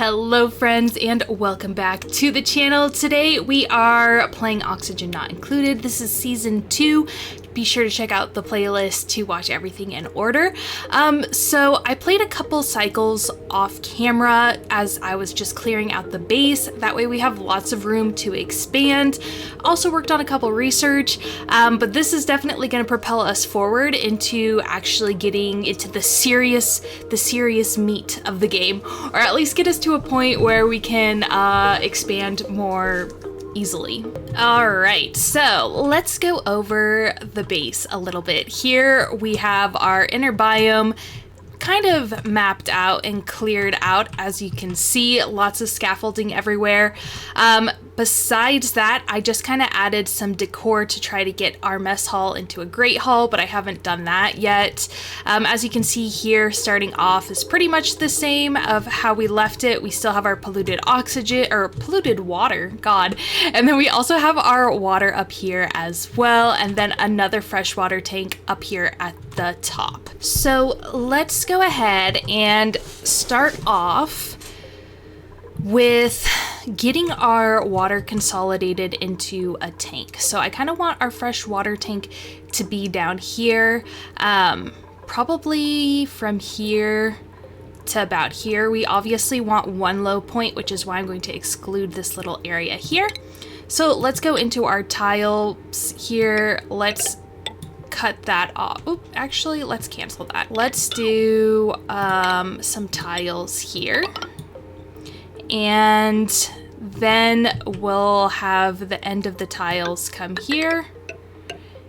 Hello friends and welcome back to the channel. Today we are playing Oxygen Not Included. This is season 2. Be sure to check out the playlist to watch everything in order. So I played a couple cycles off camera as I was just clearing out the base. That way we have lots of room to expand. Also worked on a couple research, but this is definitely going to propel us forward into actually getting into the serious meat of the game, or at least get us to a point where we can expand more easily. Alright, so let's go over the base a little bit. Here we have our inner biome kind of mapped out and cleared out. As you can see, lots of scaffolding everywhere. Besides that, I just kind of added some decor to try to get our mess hall into a great hall, but I haven't done that yet. As you can see here, starting off is pretty much the same of how we left it. We still have our polluted oxygen, or polluted water, God. And then we also have our water up here as well, and then another freshwater tank up here at the top. So let's go ahead and start off with getting our water consolidated into a tank. So I kind of want our fresh water tank to be down here, probably from here to about here. We obviously want one low point, which is why I'm going to exclude this little area here. So let's go into our tiles here. Let's cut that off. Oop, actually, let's cancel that. Let's do some tiles here. And then we'll have the end of the tiles come here,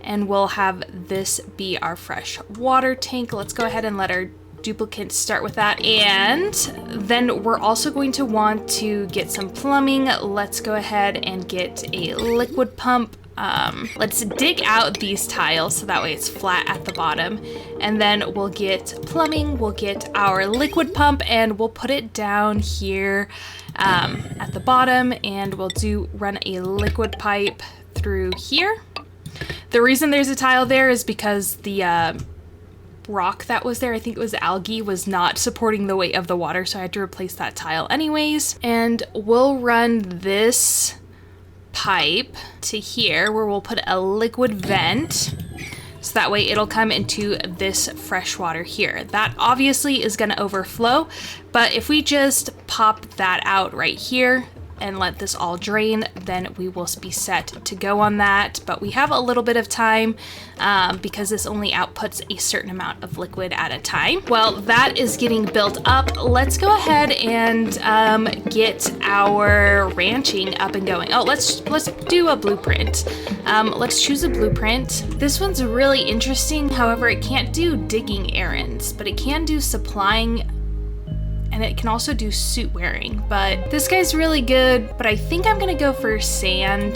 and we'll have this be our fresh water tank. Let's go ahead and let our duplicate start with that. And then we're also going to want to get some plumbing. Let's go ahead and get a liquid pump. Let's dig out these tiles so that way it's flat at the bottom, and then we'll get plumbing, we'll get our liquid pump, and we'll put it down here at the bottom, and we'll run a liquid pipe through here. The reason there's a tile there is because the rock that was there, I think it was algae, was not supporting the weight of the water, so I had to replace that tile anyways. And we'll run this pipe to here where we'll put a liquid vent, so that way it'll come into this fresh water here. That obviously is going to overflow, but if we just pop that out right here and let this all drain, then we will be set to go on that. But we have a little bit of time because this only outputs a certain amount of liquid at a time. Well, that is getting built up. Let's go ahead and get our ranching up and going. Oh, let's do a blueprint. Let's choose a blueprint. This one's really interesting. However, it can't do digging errands, but it can do supplying, and it can also do suit wearing. But this guy's really good, but I think I'm gonna go for sand,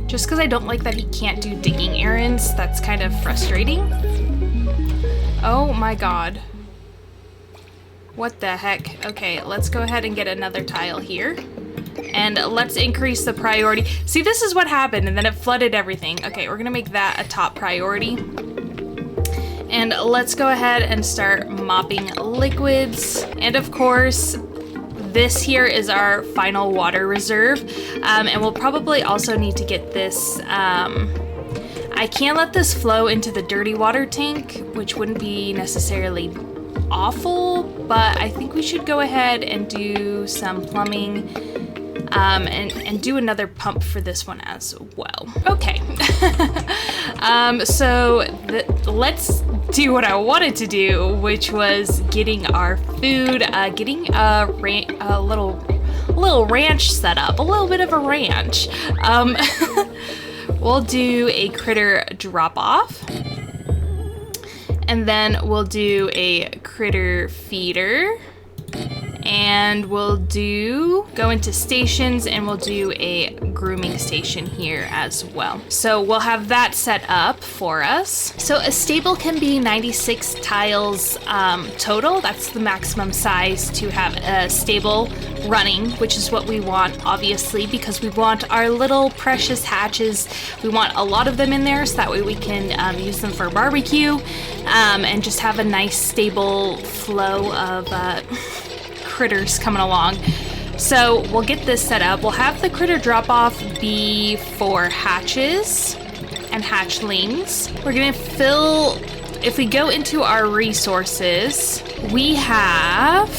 just because I don't like that he can't do digging errands. That's kind of frustrating. Oh my god. What the heck? Okay, let's go ahead and get another tile here. And let's increase the priority. See, this is what happened, and then it flooded everything. Okay, we're gonna make that a top priority. And let's go ahead and start mopping liquids. And of course, this here is our final water reserve. And we'll probably also need to get this, I can't let this flow into the dirty water tank, which wouldn't be necessarily awful, but I think we should go ahead and do some plumbing and do another pump for this one as well. Okay. Let's do what I wanted to do, which was getting our food, getting a little ranch set up, a little bit of a ranch. We'll do a critter drop off, and then we'll do a critter feeder. And we'll go into stations, and we'll do a grooming station here as well. So we'll have that set up for us. So a stable can be 96 tiles total. That's the maximum size to have a stable running, which is what we want, obviously, because we want our little precious hatches. We want a lot of them in there, so that way we can use them for barbecue, and just have a nice stable flow of critters coming along. So we'll get this set up. We'll have the critter drop off be for hatches and hatchlings. We're gonna fill, if we go into our resources, we have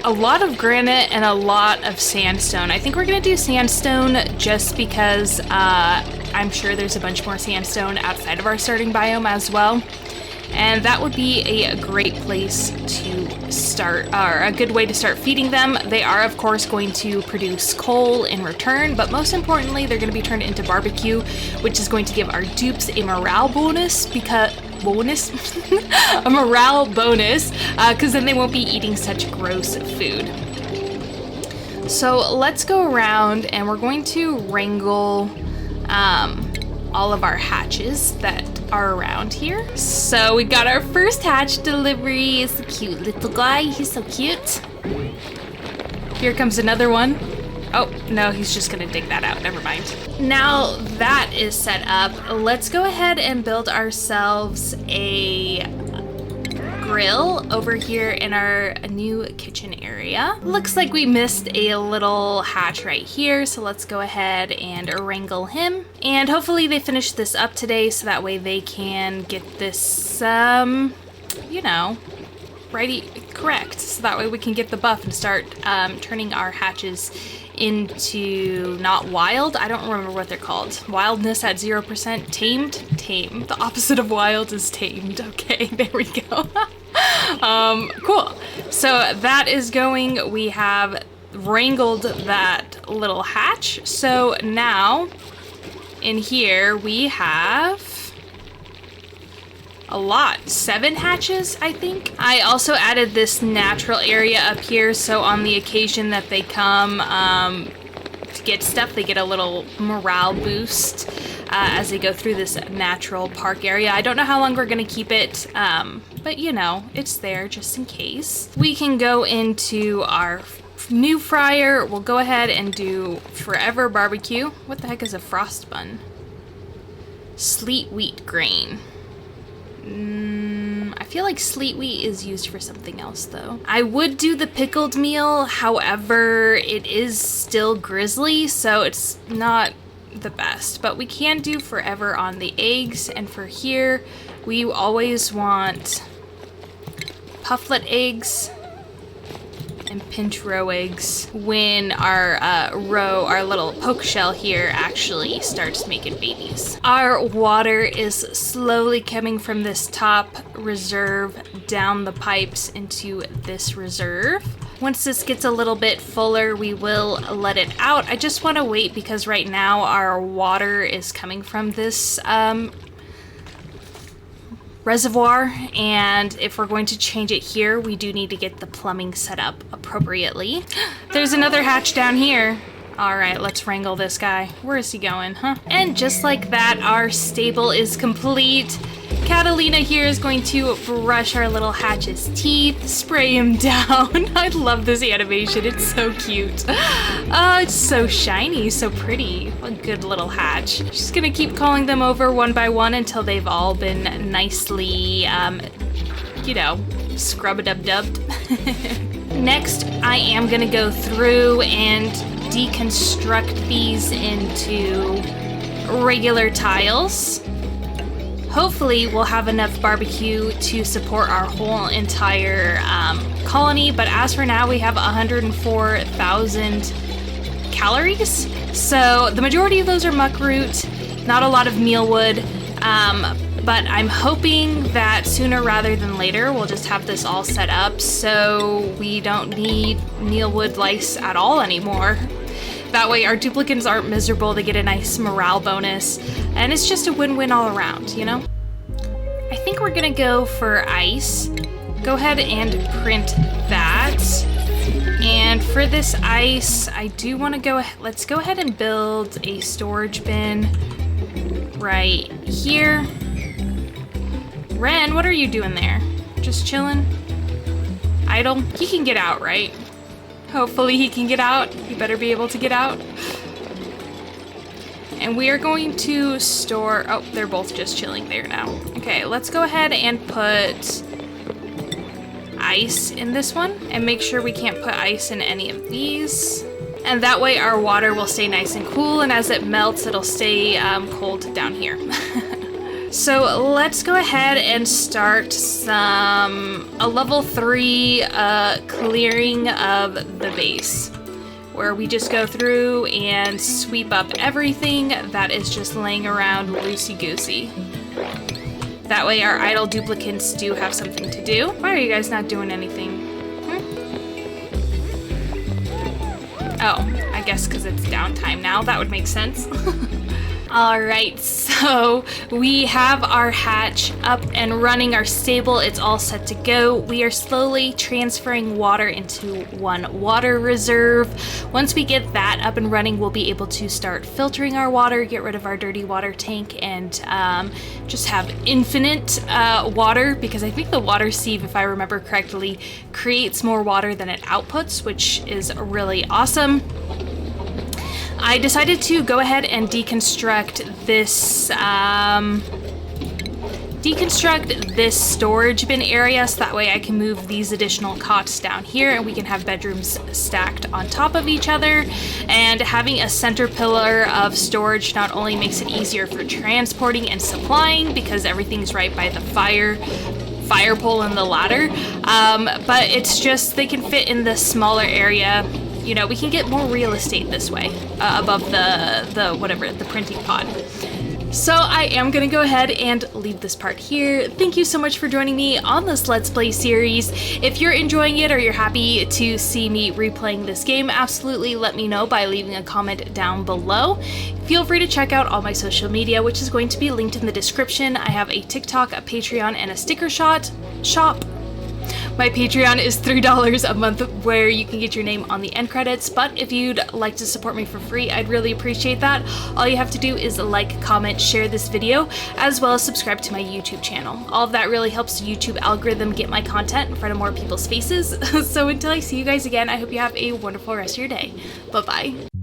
a lot of granite and a lot of sandstone. I think we're gonna do sandstone just because I'm sure there's a bunch more sandstone outside of our starting biome as well. And that would be a great place to start, or a good way to start feeding them. They are, of course, going to produce coal in return, but most importantly, they're going to be turned into barbecue, which is going to give our dupes a morale bonus, because a morale bonus, because then they won't be eating such gross food. So let's go around and we're going to wrangle all of our hatches that are around here. So we got our first hatch delivery. It's a cute little guy. He's so cute. Here comes another one. Oh, no, he's just gonna dig that out. Never mind. Now that is set up, let's go ahead and build ourselves a grill over here in our new kitchen area. Looks like we missed a little hatch right here, so let's go ahead and wrangle him. And hopefully they finish this up today so that way they can get this, you know, correct. So that way we can get the buff and start turning our hatches into not wild. I don't remember what they're called. Wildness at 0%. Tamed? Tame. The opposite of wild is tamed. Okay, there we go. Cool. So that is going. We have wrangled that little hatch. So now in here we have a lot. 7 hatches, I think. I also added this natural area up here, so on the occasion that they come to get stuff, they get a little morale boost as they go through this natural park area. I don't know how long we're gonna keep it, but you know, it's there just in case. We can go into our new fryer. We'll go ahead and do forever barbecue. What the heck is a frost bun? Sleet wheat grain. I feel like sleet wheat is used for something else though. I would do the pickled meal, however, it is still grizzly, so it's not the best. But we can do forever on the eggs, and for here, we always want pufflet eggs and pinch roe eggs when our little poke shell here actually starts making babies. Our water is slowly coming from this top reserve down the pipes into this reserve. Once this gets a little bit fuller, we will let it out. I just want to wait because right now our water is coming from this reservoir, and if we're going to change it here, we do need to get the plumbing set up appropriately. There's another hatch down here. All right, let's wrangle this guy. Where is he going, huh? And just like that, our stable is complete. Catalina here is going to brush our little hatch's teeth, spray him down. I love this animation, it's so cute. Oh, it's so shiny, so pretty. A good little hatch. Just gonna keep calling them over one by one until they've all been nicely, you know, scrub-a-dub-dubbed. Next, I am gonna go through and deconstruct these into regular tiles. Hopefully we'll have enough barbecue to support our whole entire colony, but as for now we have 104,000 calories. So the majority of those are muckroot, not a lot of mealwood, but I'm hoping that sooner rather than later we'll just have this all set up so we don't need mealwood lice at all anymore. That way our duplicants aren't miserable, they get a nice morale bonus, and it's just a win-win all around, you know? I think we're gonna go for ice. Go ahead and print that. And for this ice, I do wanna let's go ahead and build a storage bin right here. Ren, what are you doing there? Just chilling? Idle? He can get out, right? Hopefully he can get out. He better be able to get out. And we are going to store, oh, they're both just chilling there now. Okay, let's go ahead and put ice in this one, and make sure we can't put ice in any of these. And that way our water will stay nice and cool, and as it melts, it'll stay cold down here. So let's go ahead and start a level 3 clearing of the base, where we just go through and sweep up everything that is just laying around loosey-goosey. That way our idle duplicates do have something to do. Why are you guys not doing anything? Oh, I guess because it's downtime now. That would make sense. Alright, so we have our hatch up and running, our stable, it's all set to go. We are slowly transferring water into one water reserve. Once we get that up and running, we'll be able to start filtering our water, get rid of our dirty water tank, and just have infinite water, because I think the water sieve, if I remember correctly, creates more water than it outputs, which is really awesome. I decided to go ahead and deconstruct this storage bin area, so that way I can move these additional cots down here and we can have bedrooms stacked on top of each other. And having a center pillar of storage not only makes it easier for transporting and supplying, because everything's right by the fire pole and the ladder, but it's just they can fit in this smaller area. You know, we can get more real estate this way, above the printing pod. So I am gonna go ahead and leave this part here. Thank you so much for joining me on this Let's Play series. If you're enjoying it or you're happy to see me replaying this game, absolutely let me know by leaving a comment down below. Feel free to check out all my social media, which is going to be linked in the description. I have a TikTok, a Patreon, and a sticker shop. My Patreon is $3 a month, where you can get your name on the end credits, but if you'd like to support me for free, I'd really appreciate that. All you have to do is like, comment, share this video, as well as subscribe to my YouTube channel. All of that really helps the YouTube algorithm get my content in front of more people's faces. So until I see you guys again, I hope you have a wonderful rest of your day. Bye-bye.